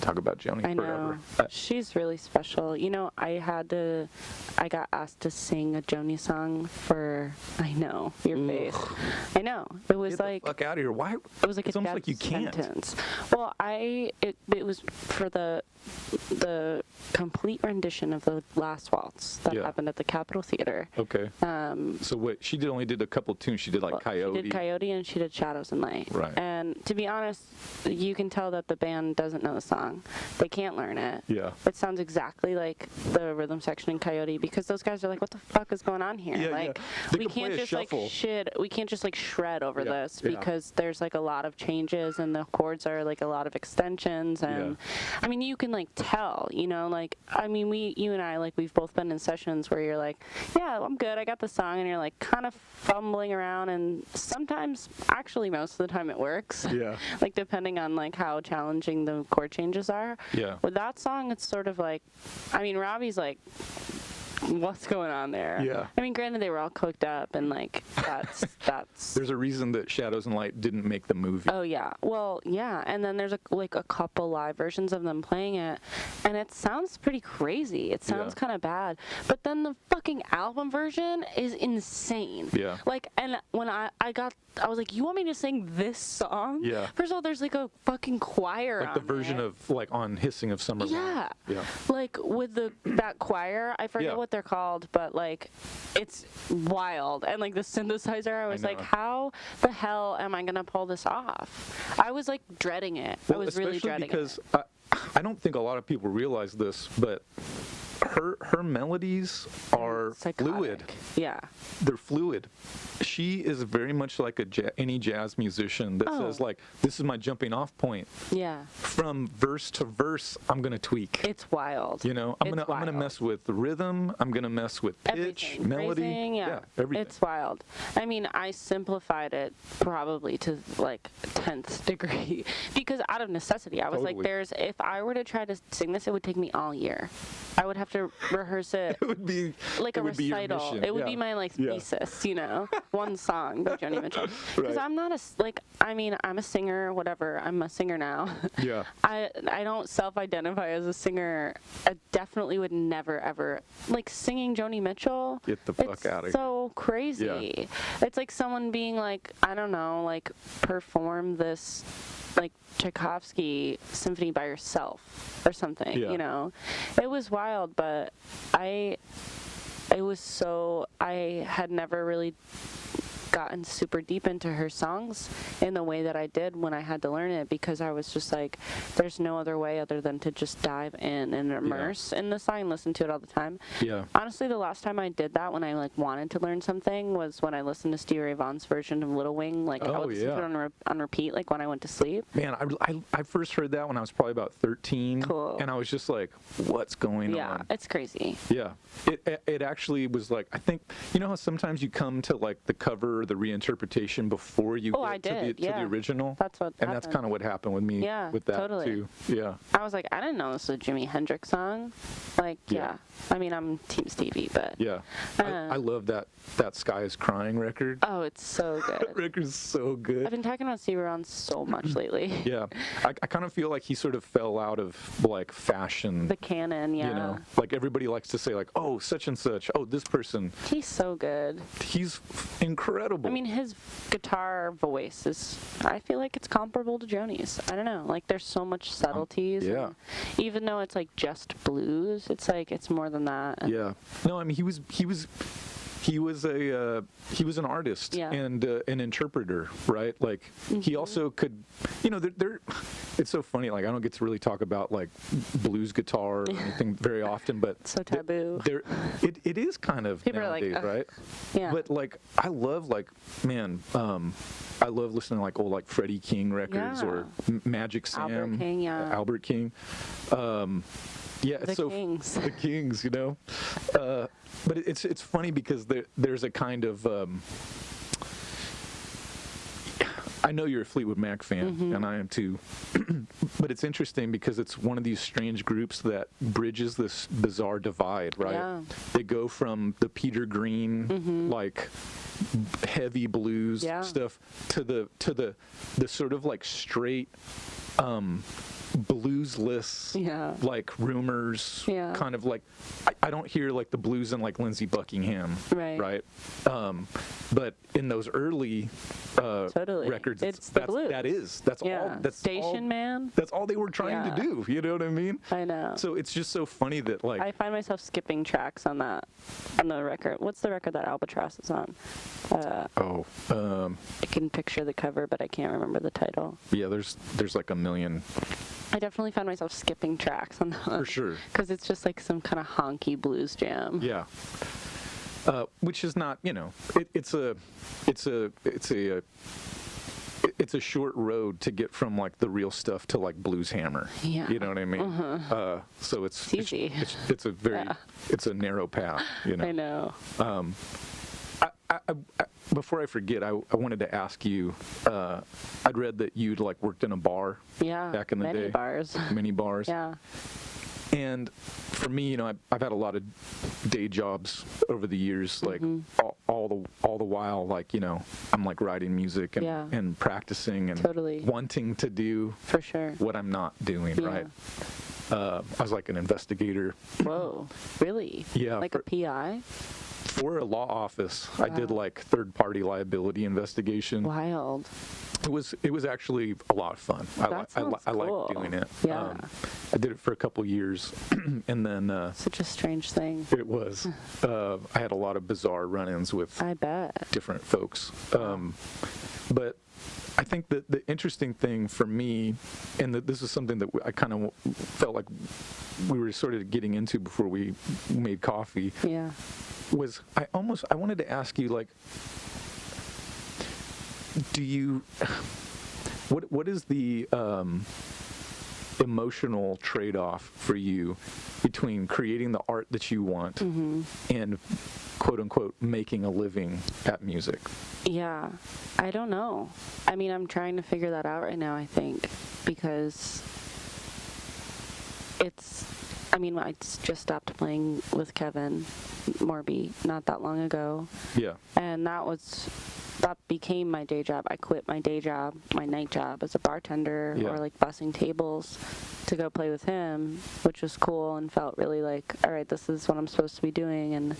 talk about Joni I forever. know. She's really special. You know, I got asked to sing a Joni song for, I know, your face. I know. It was Get like, the fuck out of here. Why? it was like It's a almost death like you can't. sentence. Well, it was for the complete rendition of the last waltz that happened at the Capitol Theater. Okay. So what? She only did a couple tunes. She did like Coyote. She did Coyote and she did Shadows and Light. Right. And to be honest, you can tell that the band doesn't know the song. They can't learn it. Yeah. It sounds exactly like the rhythm section in Coyote because those guys are like, what the fuck is going on here? Yeah, like They we could can't play a just like shuffle. we can't just like shred over this Yeah. because there's like a lot of changes and the chords are like a lot of extensions and I mean you can like tell, you know, like I mean you and I like we've both been in sessions where you're like, yeah, I'm good, I got the song, and you're like kind of fumbling around, and sometimes actually most of the time it works. Yeah. Like depending on like how challenging the chord changes are. Yeah. With that song, it's sort of like, I mean, Robbie's like, what's going on there? Yeah. I mean, granted, they were all cooked up, and like that's. There's a reason that Shadows and Light didn't make the movie. Oh yeah, well yeah, and then there's a couple live versions of them playing it, and it sounds pretty crazy. It sounds kind of bad, but then the fucking album version is insane. Yeah. Like, and when I was like, you want me to sing this song? Yeah. First of all, there's like a fucking choir. Like the on version it. of like on Hissing of Summer. Yeah. Yeah. Like with that choir, I forget what they're called, but like it's wild. And like the synthesizer, I was like, how the hell am I gonna pull this off? I was like dreading it. Well, I was really dreading because it. I don't think a lot of people realize this, but her melodies are fluid. Yeah. They're fluid. She is very much like any jazz musician that says like, this is my jumping off point. Yeah. From verse to verse, I'm gonna tweak. It's wild. You know, I'm gonna mess with the rhythm. I'm gonna mess with pitch, everything. melody. Phrasing, yeah, everything. It's wild. I mean, I simplified it probably to like 10th degree because out of necessity, I was like, if I were to try to sing this, it would take me all year. I would have to rehearse it. It would be like a recital. It would be my like thesis, you know, one song by Joni Mitchell. Because I'm not I'm a singer, whatever. I'm a singer now. Yeah. I don't self-identify as a singer. I definitely would never ever like singing Joni Mitchell. Get the fuck out of here. It's so crazy. Yeah. It's like someone being like, I don't know, like perform this like Tchaikovsky symphony by yourself or something, you know. It was wild, but I had never really gotten super deep into her songs in the way that I did when I had to learn it, because I was just like, there's no other way other than to just dive in and immerse in the song and listen to it all the time. Yeah. Honestly, the last time I did that when I like wanted to learn something was when I listened to Stevie Ray Vaughan's version of Little Wing. Like I would listen to it on repeat, like when I went to sleep. Man, I first heard that when I was probably about 13. Cool. And I was just like, what's going on? Yeah, it's crazy. Yeah. It actually was like, I think, you know how sometimes you come to like the cover or the reinterpretation before you get to the original? That's what And happened. that's kind of what happened with me with that too. Yeah. I was like, I didn't know this was a Jimi Hendrix song. Like, I mean, I'm Team Stevie, but yeah. I love that Sky is Crying record. Oh, it's so good. That record's so good. I've been talking about Stevie Ray so much lately. Yeah. I kind of feel like he sort of fell out of like fashion. The canon, yeah. You know, like everybody likes to say like, oh, such and such. Oh, this person. He's so good. He's incredible. I mean, his guitar voice is, I feel like it's comparable to Joni's. I don't know. Like, there's so much subtleties. Yeah. Even though it's like just blues, it's like, it's more than that. Yeah. No, I mean, he was an artist and an interpreter, right? Like he also could, you know, it's so funny. Like I don't get to really talk about like blues guitar or anything very often, but so taboo. It is kind of people nowadays, are like, right? Yeah. But like I love I love listening to like old like Freddie King records or Magic Sam, Albert King, Albert King. Yeah, the Kings. The Kings, you know. But it's funny because there's a kind of I know you're a Fleetwood Mac fan, and I am too. But it's interesting because it's one of these strange groups that bridges this bizarre divide, right? Yeah. They go from the Peter Green, like heavy blues stuff to the sort of like straight bluesless, like Rumors, kind of like I don't hear like the blues in like Lindsey Buckingham, right? But in those early records, it's the blues. That's all. That's Station all, Man. That's all they were trying to do. You know what I mean? I know. So it's just so funny that like I find myself skipping tracks on the record. What's the record that Albatross is on? I can picture the cover, but I can't remember the title. Yeah, there's like a million. I definitely find myself skipping tracks on that. For sure. Because it's just like some kind of honky blues jam. Yeah. Which is not, it's a short road to get from like the real stuff to like blues hammer. Yeah. You know what I mean? So it's easy. It's a very it's a narrow path. I know. I before I forget, I wanted to ask you. I'd read that you'd like worked in a bar. Back in the day. Many bars. Yeah. And for me, I've had a lot of day jobs over the years, like all the while, like I'm like writing music and practicing and wanting to do for sure what I'm not doing, right? I was like an investigator. Whoa, really? Yeah, like a PI. For a law office, I did like third-party liability investigation. Wild. It was actually a lot of fun. I liked doing it. Yeah. I did it for a couple years, and then such a strange thing. It was. I had a lot of bizarre run-ins with different folks. But I think that the interesting thing for me, and that this is something that I kind of felt like we were sort of getting into before we made coffee. Yeah. Was I wanted to ask you, like, what is the emotional trade-off for you between creating the art that you want and quote unquote making a living at music? Yeah, I don't know. I mean, I'm trying to figure that out right now, I think, because I just stopped playing with Kevin Morby not that long ago. Yeah. And that became my day job. I quit my day job, my night job as a bartender or like bussing tables to go play with him, which was cool and felt really like, all right, this is what I'm supposed to be doing. And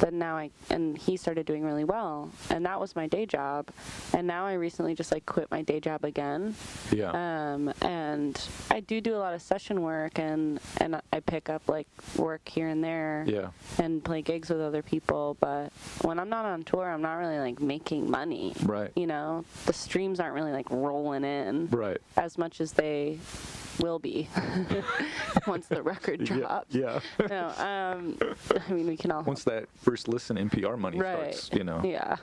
then he started doing really well, and that was my day job. And now I recently just like quit my day job again. Yeah. And I do a lot of session work, and I pick up like work here and there. Yeah. And play gigs with other people, but when I'm not on tour, I'm not really like making money. Right. The streams aren't really like rolling in. Right. As much as they will be once the record drops. Yeah. No, I mean, we can all. Once that first listen NPR money starts,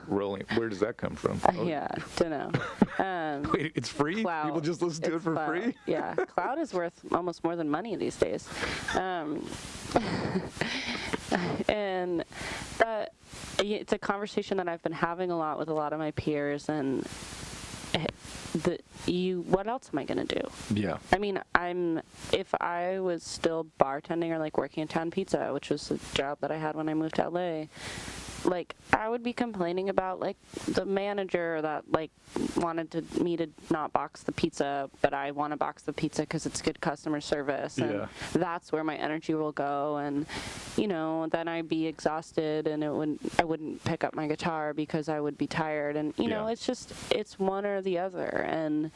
rolling. Where does that come from? Don't know. Wait, it's free? Cloud. People just listen to it for free? Yeah, Cloud is worth almost more than money these days. And it's a conversation that I've been having a lot with a lot of my peers, and what else am I gonna do? Yeah. I mean, if I was still bartending or like working at Town Pizza, which was a job that I had when I moved to LA, like I would be complaining about like the manager that like wanted me to not box the pizza, but I want to box the pizza because it's good customer service, and that's where my energy will go. And then I'd be exhausted, and I wouldn't pick up my guitar because I would be tired. And it's one or the other. And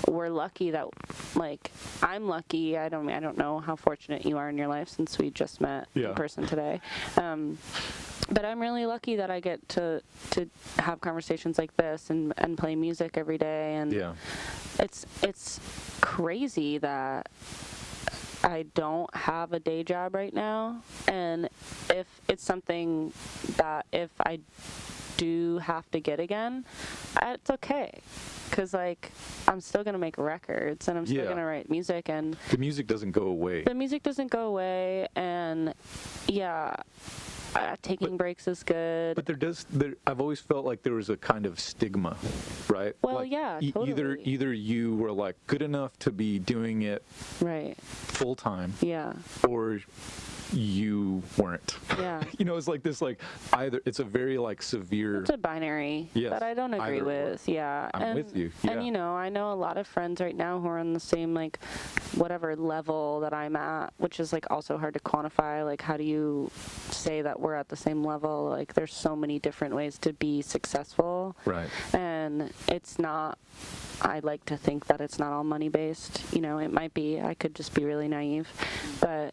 we're lucky that, like, I'm lucky. I don't know how fortunate you are in your life since we just met in person today. But I'm really lucky that I get to have conversations like this and play music every day. And it's crazy that I don't have a day job right now. And if it's something that if I do have to get again, it's okay. Because, like, I'm still going to make records, and I'm still going to write music. And the music doesn't go away. The music doesn't go away, and, taking breaks is good. But I've always felt like there was a kind of stigma, right? Well, like, yeah, totally. Either you were like good enough to be doing it right full time, yeah, or you weren't. Yeah. It's like this, like either it's a very like severe. It's a binary that I don't agree with. Yeah. I'm with you. Yeah. And I know a lot of friends right now who are on the same like whatever level that I'm at, which is like also hard to quantify. Like, how do you say that we're at the same level? Like, there's so many different ways to be successful. Right. And it's not. I like to think that it's not all money based. It might be. I could just be really naive, but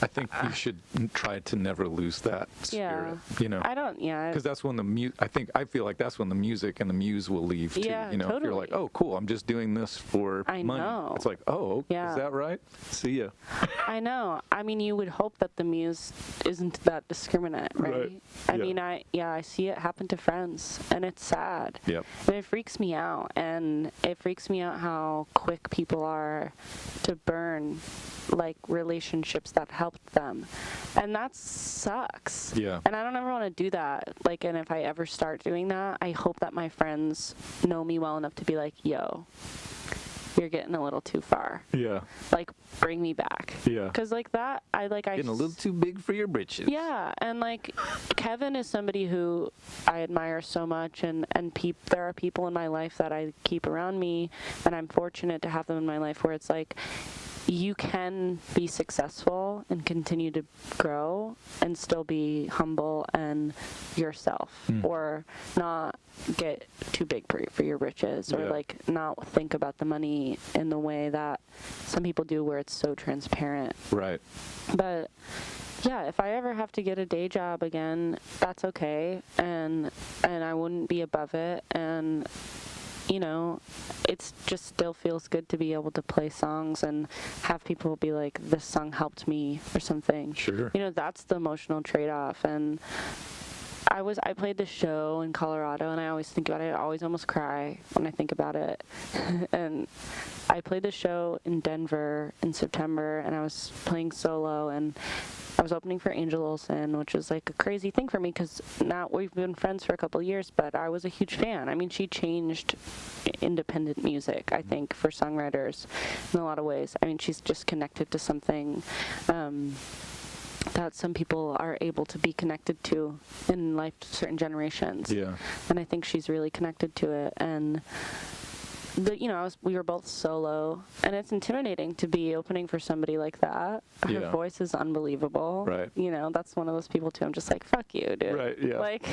I think you should try to never lose that spirit. I don't. Yeah. Because that's when I feel like that's when the music and the muse will leave too. Yeah, If you're like, oh, cool, I'm just doing this for money. Know. It's like, oh, is that right? See ya. I know. I mean, you would hope that the muse isn't that discriminate, right? I mean, I see it happen to friends, and it's sad. Yep. And it freaks me out, and it freaks me out how quick people are to burn like relationships that helped them, and that sucks. Yeah. And I don't ever want to do that. Like, and if I ever start doing that, I hope that my friends know me well enough to be like, yo, you're getting a little too far. Yeah. Like, bring me back. Yeah. Because like that, getting a little too big for your britches. Yeah, and like Kevin is somebody who I admire so much, and there are people in my life that I keep around me, and I'm fortunate to have them in my life where it's like, you can be successful and continue to grow and still be humble and yourself, or not get too big for your riches, or like not think about the money in the way that some people do where it's so transparent. Right. But yeah, if I ever have to get a day job again, that's okay, and I wouldn't be above it, and it's just still feels good to be able to play songs and have people be like, this song helped me or something. Sure. That's the emotional trade-off. And I played this show in Colorado, and I always think about it. I always almost cry when I think about it. And I played this show in Denver in September, and I was playing solo, and I was opening for Angel Olsen, which was like a crazy thing for me because now we've been friends for a couple of years, but I was a huge fan. I mean, she changed independent music, I think, for songwriters in a lot of ways. I mean, she's just connected to something that some people are able to be connected to in life, certain generations. Yeah. And I think she's really connected to it. And we were both solo, and it's intimidating to be opening for somebody like that. Her voice is unbelievable. Right. That's one of those people too. I'm just like, fuck you, dude. Right. Yeah. Like,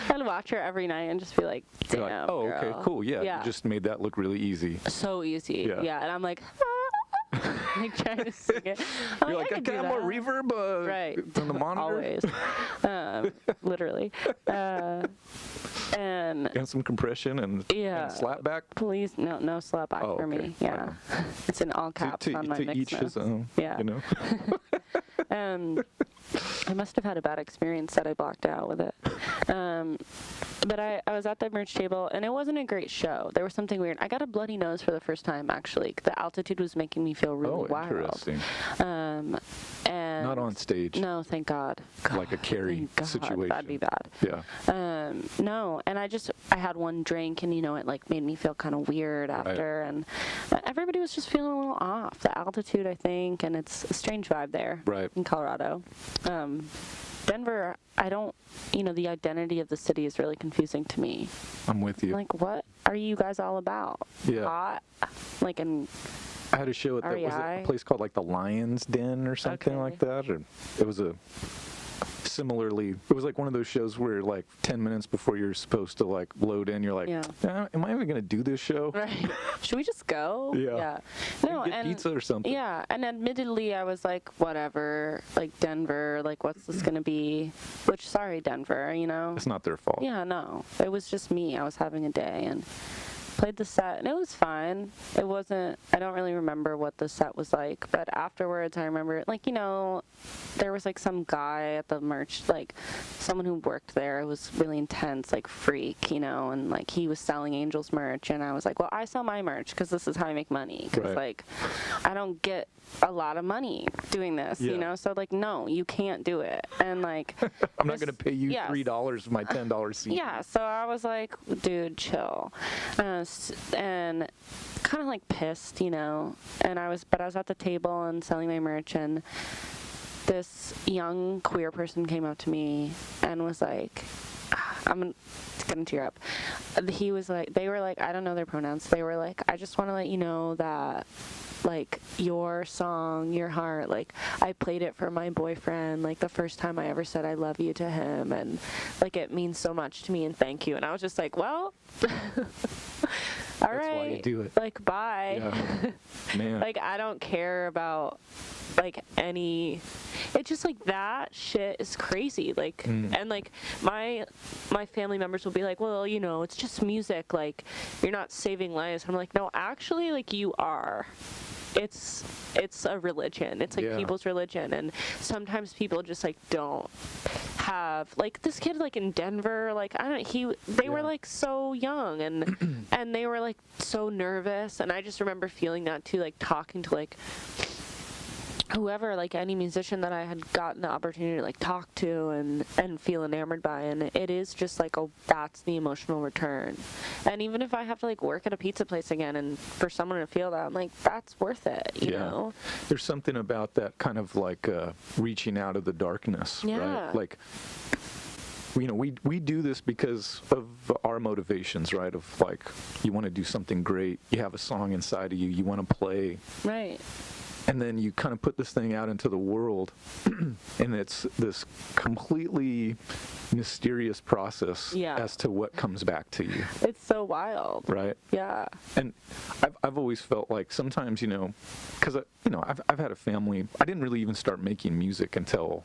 I'd watch her every night and just be like, damn, you're like, oh, girl. okay, cool. Yeah. You just made that look really easy. So easy. Yeah. And I'm like, like trying to sing it. You're like, I got more reverb than the monitor. Always. Literally. And some compression and slap back. Please, no slap back for me. Yeah. It's in all caps on my mix each notes. his own. Yeah. I must have had a bad experience that I blocked out with it. But I was at the merch table, and it wasn't a great show. There was something weird. I got a bloody nose for the first time, actually. The altitude was making me feel really wild. Interesting. And not on stage. No, thank God. Like a Carrie situation. That'd be bad. Yeah. No, and I had one drink, and it like made me feel kind of weird after, and everybody was just feeling a little off. The altitude, I think, and it's a strange vibe there. Right. In Colorado. Denver, the identity of the city is really confusing to me. I'm with you. Like, what are you guys all about? Yeah. Hot? Like, I had a show at was it a place called like the Lion's Den or something like that, or it was it was like one of those shows where like 10 minutes before you're supposed to like load in, you're like, am I even gonna do this show? Right. Should we just go? Yeah. No, get pizza or something. Yeah, and admittedly, I was like, whatever, like Denver, like what's this gonna be? Which, sorry, Denver, It's not their fault. Yeah, no, it was just me. I was having a day, and played the set, and it was fine. It wasn't, I don't really remember what the set was like, but afterwards I remember, like, you know, there was like some guy at the merch, like someone who worked there. It was really intense, like freak, you know, and like he was selling Angels merch, and I was like, well, I sell my merch because this is how I make money, because like I don't get a lot of money doing this, you know, so like, no, you can't do it. And like I'm not gonna pay you $3 for my $10 seat. Yeah, so I was like, dude, chill. And kind of like pissed, you know, and I was at the table and selling my merch, and this young queer person came up to me and was like, it's gonna tear up. He was like, they were like, I don't know their pronouns. They were like, I just want to let you know that, like, your song, Your Heart, like, I played it for my boyfriend, like, the first time I ever said I love you to him, and, like, it means so much to me, and thank you. And I was just like, well, all right. That's why you do it. Like, bye. Yeah. Man. Like, I don't care about, like, it's just like that shit is crazy, like, and like my family members will be like, well, you know, it's just music, like, you're not saving lives. I'm like, no, actually, like, you are. It's a religion. It's like people's religion, and sometimes people just like don't have, like, this kid, like, in Denver, like, I don't, they were like so young, and they were like so nervous, and I just remember feeling that too, like talking to like whoever, like any musician that I had gotten the opportunity to like talk to and feel enamored by, and it is just like, oh, that's the emotional return. And even if I have to like work at a pizza place again, and for someone to feel that, I'm like, that's worth it, you know? There's something about that kind of like reaching out of the darkness, right? Like, you know, we do this because of our motivations, right? Of like, you want to do something great, you have a song inside of you, you want to play. Right. And then you kind of put this thing out into the world, and it's this completely mysterious process as to what comes back to you. It's so wild. Right? Yeah. And I've always felt like sometimes, you know, because, you know, I've had a family. I didn't really even start making music until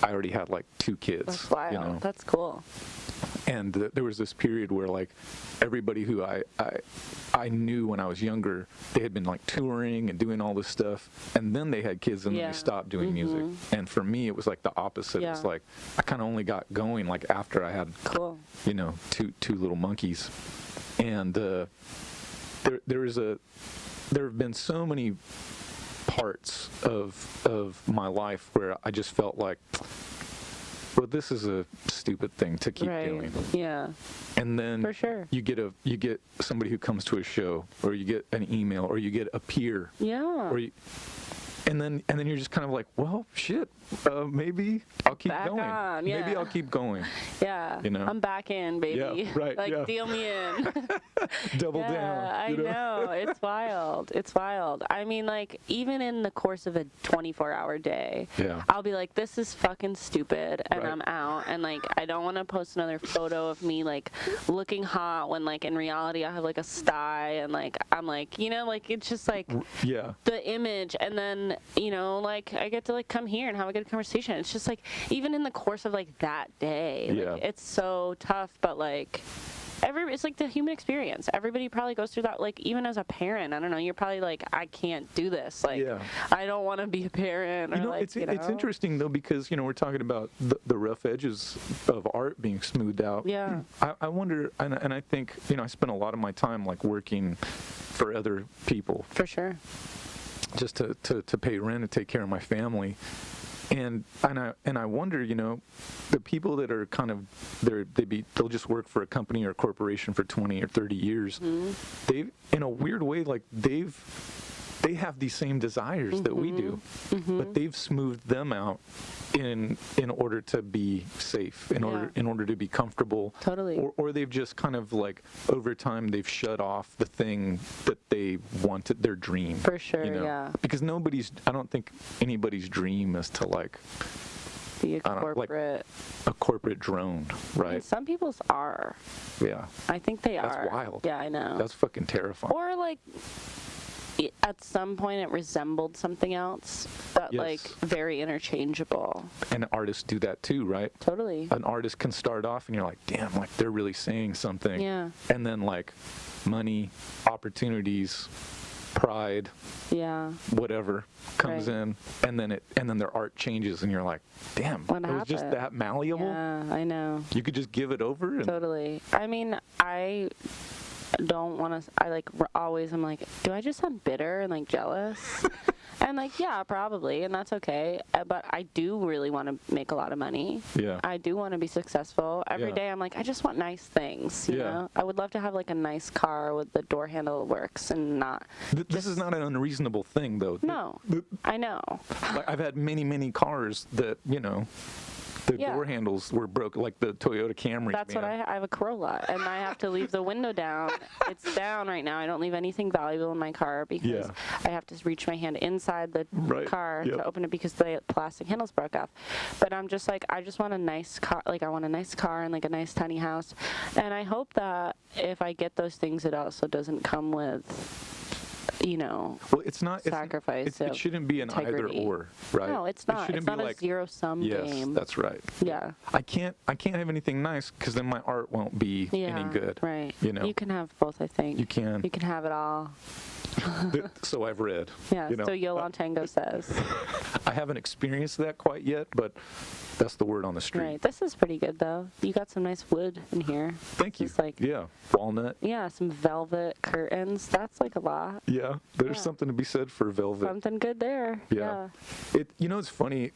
I already had like 2 kids. That's wild. You know? That's cool. And there was this period where like everybody who I knew when I was younger, they had been like touring and doing all this stuff, and then they had kids, and then they stopped doing music. And for me, it was like the opposite. It was like I kind of only got going like after I had, you know, two little monkeys. And there have been so many parts of my life where I just felt like, well, this is a stupid thing to keep doing. Yeah. And then for sure, you get somebody who comes to a show, or you get an email, or you get a peer. Yeah. Or and then you're just kind of like, well, shit, maybe I'll keep back going. On, yeah. Maybe I'll keep going. Yeah. You know? I'm back in, baby. Yeah, right. Like, deal me in. Double down. I know. It's wild. It's wild. I mean, like, even in the course of a 24-hour day, I'll be like, this is fucking stupid, and I'm out, and like, I don't want to post another photo of me like looking hot when like in reality I have like a sty, and like I'm like, you know, like, it's just like the image, and then, you know, like, I get to like come here and have a good conversation. It's just like, even in the course of like that day, like, it's so tough, but like it's like the human experience. Everybody probably goes through that. Like, even as a parent, I don't know, you're probably like, I can't do this. Like, I don't want to be a parent. Or, you know, like, it's interesting though, because, you know, we're talking about the rough edges of art being smoothed out. Yeah. I wonder, and I think, you know, I spend a lot of my time like working for other people. For sure. Just to pay rent and take care of my family. And I wonder, you know, the people that are kind of they'll just work for a company or a corporation for 20 or 30 years. They've, in a weird way, like they have these same desires that we do, but they've smoothed them out in order to be safe, in order to be comfortable. Totally. Or they've just kind of like, over time, they've shut off the thing that they wanted, their dream. For sure, you know? Because I don't think anybody's dream is to like be a corporate. A corporate drone, right? I mean, some people's are. Yeah. I think they are. That's wild. Yeah, I know. That's fucking terrifying. Or like, at some point it resembled something else, but Yes. like very interchangeable. And artists do that too, right? Totally. An artist can start off and you're like, damn, like they're really saying something. Yeah. And then like money, opportunities, pride, Yeah. whatever comes Right. in, and then their art changes and you're like, damn, What it was just happened? that malleable. Yeah, I know. You could just give it over and Totally. I mean, I don't want to, always, I'm like, do I just sound bitter and like jealous? And like, yeah, probably, and that's okay. But I do really want to make a lot of money. Yeah. I do want to be successful. Every Yeah. day I'm like, I just want nice things, you Yeah. know? I would love to have like a nice car with the door handle that works and not. This is not an unreasonable thing, though. No, I know. Like, I've had many cars that, the Yeah. door handles were broken, like the Toyota Camry. That's man. what I have a Corolla, and I have to leave the window down. It's down right now. I don't leave anything valuable in my car because Yeah. I have to reach my hand inside the Right. car Yep. to open it because the plastic handles broke off. But I'm just like, I just want a nice car. Like, I want a nice car and like a nice tiny house. And I hope that if I get those things, it also doesn't come with, Well, it's not. sacrifice It of shouldn't be an integrity. either or, right? No, it's It not. shouldn't It's be not a like, zero-sum yes, game. that's right. Yeah. I can't have anything nice because then my art won't be Yeah. any good. Right. You can have both, I think. You can. You can have it all. So I've read. Yeah, so Yolan Tango says. I haven't experienced that quite yet, but that's the word on the street. Right. This is pretty good, though. You got some nice wood in here. Thank you. It's like, Yeah, walnut. yeah, some velvet curtains. That's like a lot. Yeah, there's Yeah. something to be said for velvet. Something good there. Yeah. It's funny.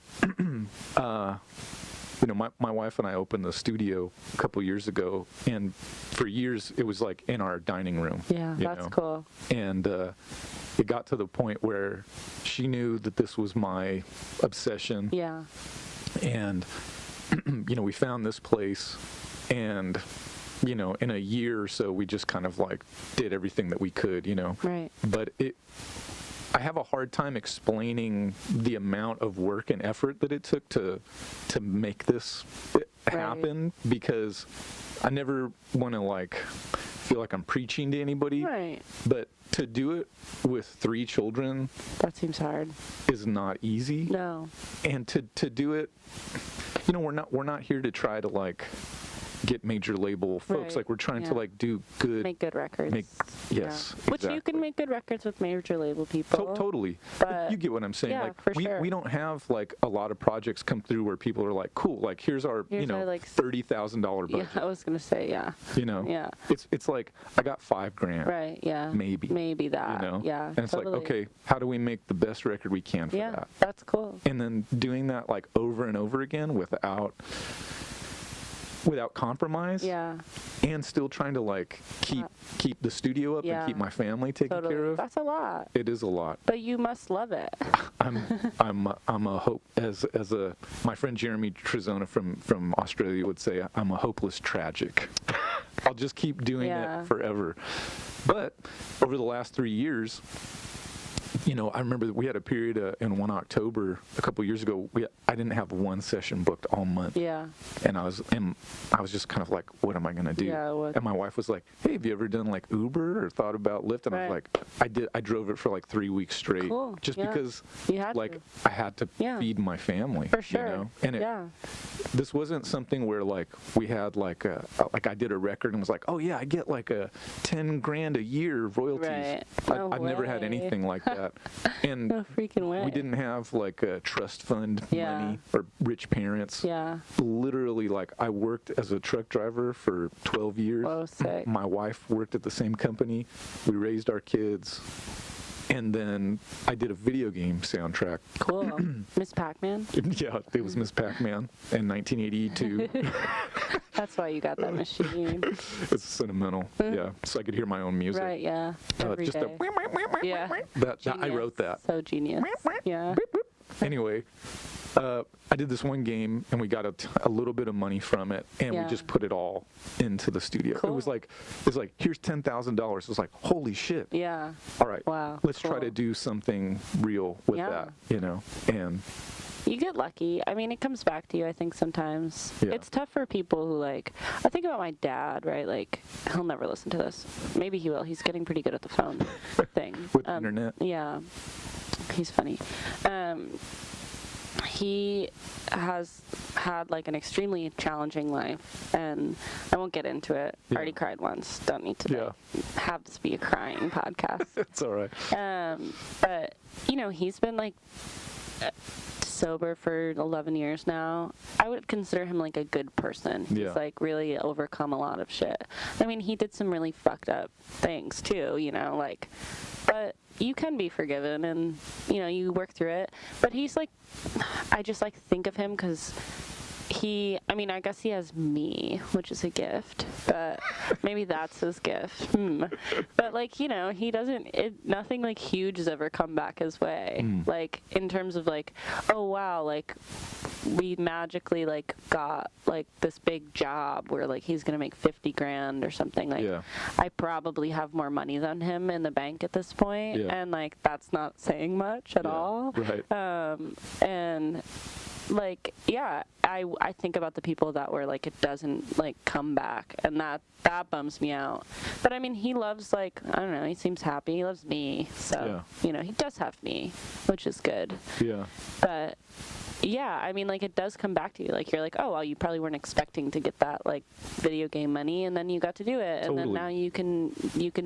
My wife and I opened the studio a couple years ago, and for years it was like in our dining room. Yeah, you that's know? cool. And it got to the point where she knew that this was my obsession. Yeah. And, we found this place, and, in a year or so, we just kind of like did everything that we could, Right. But I have a hard time explaining the amount of work and effort that it took to make this happen, because I never want to feel like I'm preaching to anybody. Right. But to do it with 3 children That seems hard. is not easy. No. And to do it, we're not here to try to get major label folks. Right. We're trying Yeah. to do good. Make good records. Yes, Yeah. Which you exactly. can make good records with major label people. Totally. But you get what I'm saying. yeah, for we sure. we don't have a lot of projects come through where people are like, cool, here's our Here's our, $30,000 budget. Yeah, I was gonna say, yeah. Yeah. It's like I got $5,000. Right. Yeah. Maybe that. Yeah. And it's totally. like, okay, how do we make the best record we can for Yeah, that? that's cool. And then doing that over and over again without compromise. Yeah. And still trying to keep the studio up Yeah. and keep my family taken Totally. care of. That's a lot. It is a lot. But you must love it. I'm a hope my friend Jeremy Trizona from Australia would say, I'm a hopeless tragic. I'll just keep doing Yeah. it forever. But over the last 3 years, I remember that we had a period in one October a couple years ago. I didn't have one session booked all month. Yeah. And I was just kind of like, what am I gonna do? Yeah, what- And my wife was like, hey, have you ever done Uber or thought about Lyft? And I was Right. like, I drove it for 3 weeks straight. Cool, Just yeah. because You had to. I had to Yeah. feed my family. For sure. And Yeah. this wasn't something where we had I did a record and was like, oh yeah, I get a $10,000 a year royalties. Right. No I've never had way. anything like that. And No freaking way. we didn't have a trust fund Yeah. money or rich parents. Yeah. Literally, I worked as a truck driver for 12 years. Whoa, sick. My wife worked at the same company. We raised our kids. And then I did a video game soundtrack. Cool. Miss Pac-Man? Yeah, it was Miss Pac-Man in 1982. That's why you got that machine. It's sentimental. Yeah, so I could hear my own music. Right, yeah. Every Just day. Yeah. that I Genius. wrote that. So genius. Yeah. Anyway, I did this one game, and we got a little bit of money from it, and Yeah. we just put it all into the studio. Cool. It was like, here's $10,000. It was like, holy shit. Yeah. All right. Wow, Let's try cool. to do something real with Yeah. that, And you get lucky. I mean, it comes back to you, I think, sometimes. Yeah. It's tough for people who, like, I think about my dad, right? Like, he'll never listen to this. Maybe he will. He's getting pretty good at the phone thing. With the internet. Yeah. He's funny. He has had like an extremely challenging life, and I won't get into it. I already cried once. Don't need to have this be a crying podcast. It's all right. But you know, he's been like sober for 11 years now. I would consider him like a good person. He's like really overcome a lot of shit. I mean, he did some really fucked up things too, you know, like, but you can be forgiven, and you know, you work through it. But he's like, I just like think of him because I mean, I guess he has me, which is a gift, but maybe that's his gift. But like, you know, he doesn't, nothing like huge has ever come back his way. Like in terms of like, oh wow, like we magically like got like this big job where like he's gonna make 50 grand or something. Like I probably have more money than him in the bank at this point, and like that's not saying much at all. Right. And like, yeah, I think about the people that were like, it doesn't like come back, and that bums me out. But I mean, he loves, like, I don't know, he seems happy. He loves me. So, you know, he does have me, which is good. Yeah. But yeah, I mean, like, it does come back to you. Like, you're like, oh, well, you probably weren't expecting to get that, like, video game money, and then you got to do it. And then now you can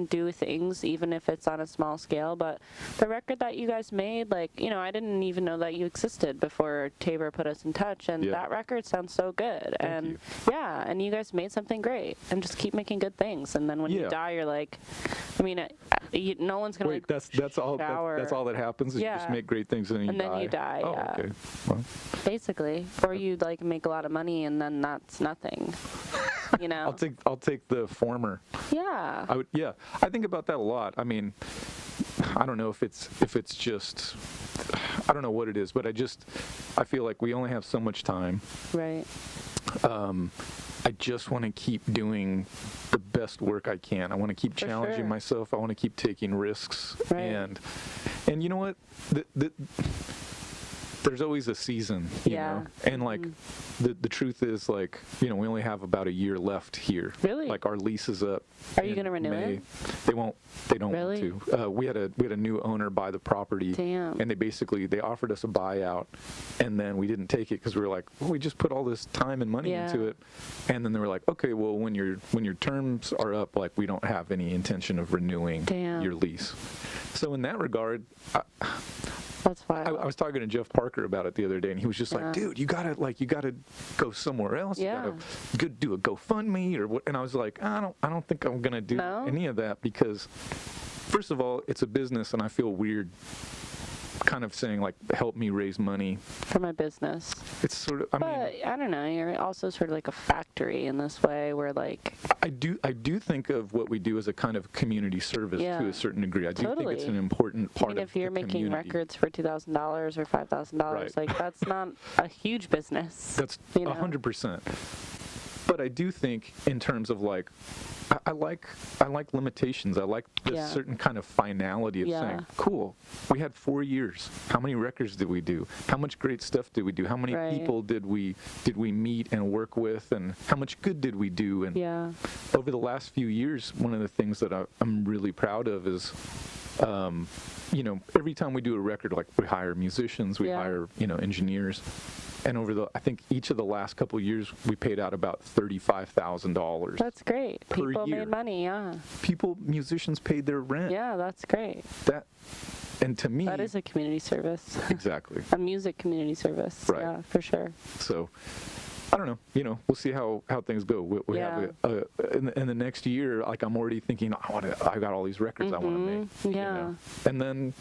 do things, even if it's on a small scale. But the record that you guys made, like, you know, I didn't even know that you existed before Tabor put us in touch, and that record sounds so good. Thank you. Yeah, and you guys made something great, and just keep making good things. And then when you die, you're like, I mean, no one's gonna wait. Like, that's all. That's all that happens. Is you just make great things and then you die. Oh, yeah. Okay. Well. Basically, or you like make a lot of money and then that's nothing. You know. I'll take the former. Yeah. I think about that a lot. I mean, I don't know if it's just, I don't know what it is, but I feel like we only have so much time. Right. I just want to keep doing the best work I can. I want to keep challenging myself. I want to keep taking risks. Right. And you know what? There's always a season, you know? And like, the truth is, like, you know, we only have about a year left here. Really? Like, our lease is up. Are you going to renew it? They don't want to. We had a new owner buy the property. Damn. And they offered us a buyout, and then we didn't take it because we were like, well, we just put all this time and money into it. And then they were like, okay, well, when your terms are up, like, we don't have any intention of renewing your lease. So in that regard, that's why I was talking to Jeff Parker about it the other day, and he was just like, dude, you gotta go somewhere else. You gotta do a GoFundMe or what. And I was like, I don't think I'm gonna do any of that, because first of all, it's a business, and I feel weird kind of saying, like, help me raise money for my business. It's sort of, I mean, I don't know, you're also sort of like a factory in this way where, like, I do think of what we do as a kind of community service to a certain degree. I do think it's an important part of the community. If you're making records for $2,000 or $5,000, like, that's not a huge business. That's 100%. But I do think in terms of, like, I like limitations. I like this certain kind of finality of saying, cool, we had 4 years. How many records did we do? How much great stuff did we do? How many people did we meet and work with? And how much good did we do? And over the last few years, one of the things that I'm really proud of is, you know, every time we do a record, like, we hire musicians, we hire, you know, engineers. And I think each of the last couple of years, we paid out about $35,000. That's great. People made money, musicians paid their rent. Yeah, that's great. And to me, that is a community service. Exactly. A music community service. Right. Yeah, for sure. So, I don't know. You know, we'll see how things go. We have in the next year. Like, I'm already thinking, I got all these records I want to make. Yeah. You know? And then,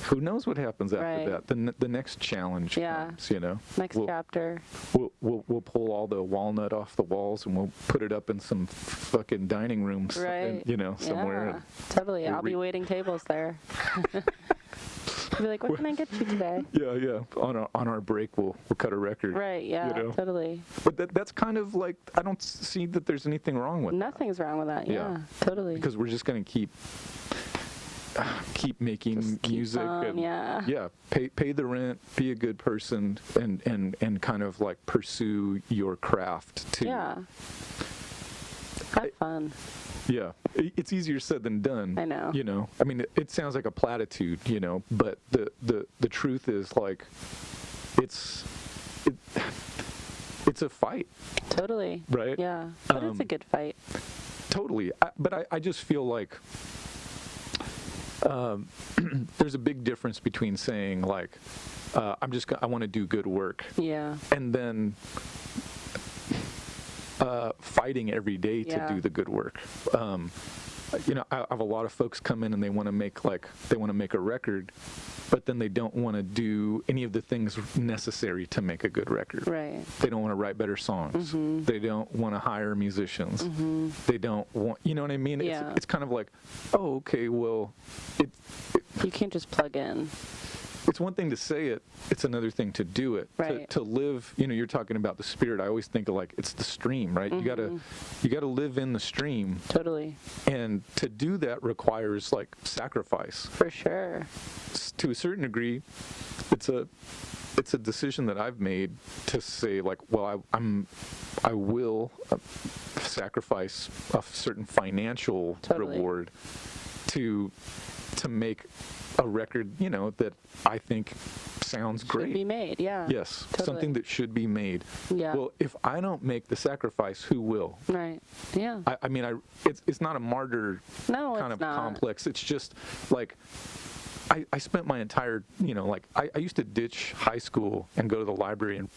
who knows what happens after that? The next challenge comes, you know. Next chapter. We'll pull all the walnut off the walls, and we'll put it up in some fucking dining rooms, you know, somewhere. Yeah, totally. I'll be waiting tables there. I'll be like, what can I get you today? Yeah. On our break, we'll cut a record. Right. Yeah. You know? Totally. But that's kind of like, I don't see that there's anything wrong with Nothing's wrong with that. Yeah. Totally. Because we're just gonna keep keep making Just keep music on, and yeah. pay the rent, be a good person, and kind of like pursue your craft too. Yeah. Have fun. Yeah, it's easier said than done. I know. You know, I mean, it sounds like a platitude, you know, but the truth is, like, it's a fight. Totally. Right? Yeah. But it's a good fight. Totally. But I just feel like there's a big difference between saying, like, I want to do good work. Yeah. And then fighting every day to do the good work. You know, I have a lot of folks come in and they want to make a record, but then they don't want to do any of the things necessary to make a good record. Right. They don't want to write better songs. They don't want to hire musicians. They don't want, you know what I mean? Yeah. It's kind of like, oh, okay, well, you can't just plug in. it's one thing to say it, it's another thing to do it. Right. To live, you know, you're talking about the spirit. I always think of, like, it's the stream, right? You gotta live in the stream. Totally. And to do that requires, like, sacrifice. For sure. To a certain degree, it's a decision that I've made to say, like, well, I will sacrifice a certain financial reward to make a record, you know, that I think sounds great. Should be made, yeah. Yes, totally. something that should be made. Yeah. Well, if I don't make the sacrifice, who will? Right. Yeah. I mean, it's not a martyr kind of complex. It's just like, I spent my entire, you know, like, I used to ditch high school and go to the library and